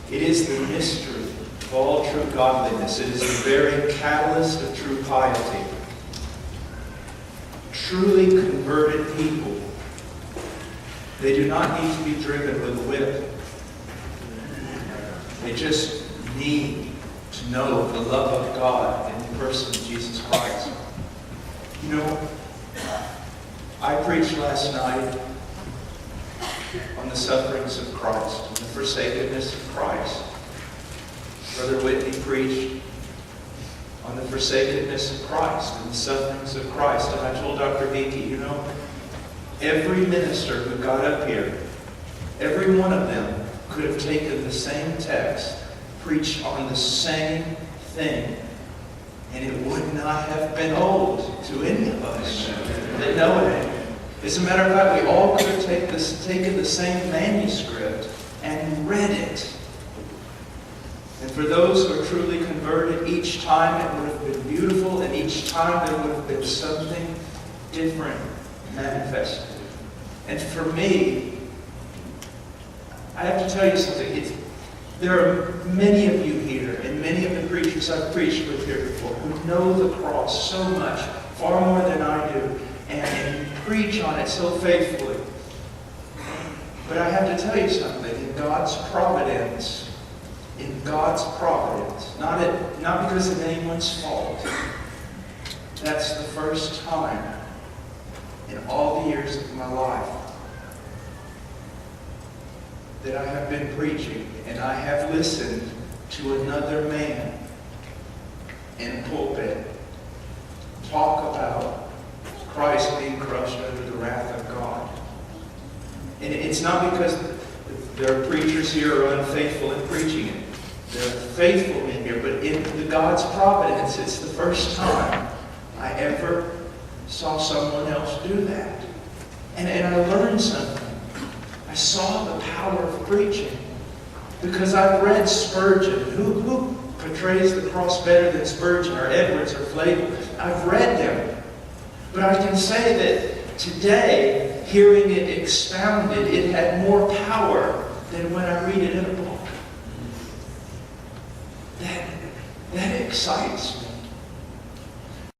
It is the mystery of all true godliness. It is the very catalyst of true piety. Truly converted people, they do not need to be driven with a whip. They just need to know the love of God in the person of Jesus Christ. You know, I preached last night on the sufferings of Christ and the forsakenness of Christ. Brother Whitney preached on the forsakenness of Christ and the sufferings of Christ. And I told Dr. Hickey, you know, every minister who got up here, every one of them could have taken the same text, preached on the same thing, and it would not have been old to any of us that know it. As a matter of fact, we all could have taken the same manuscript and read it. And for those who are truly converted, each time it would have been beautiful, and each time there would have been something different manifested. And for me, I have to tell you something. There are many of you here, and many of the preachers I've preached with here before, who know the cross so much, far more than I do, and preach on it so faithfully. But I have to tell you something. In God's providence, not because of anyone's fault, that's the first time in all the years of my life that I have been preaching and I have listened to another man in a pulpit talk about Christ being crushed under the wrath of God. And it's not because there are preachers here who are unfaithful in preaching it. They're faithful in here, but in God's providence, it's the first time I ever saw someone else do that. And I learned something. I saw the power of preaching. Because I've read Spurgeon. Who portrays the cross better than Spurgeon or Edwards or Flavel? I've read them. But I can say that today, hearing it expounded, it had more power than when I read it in a book. That excites me.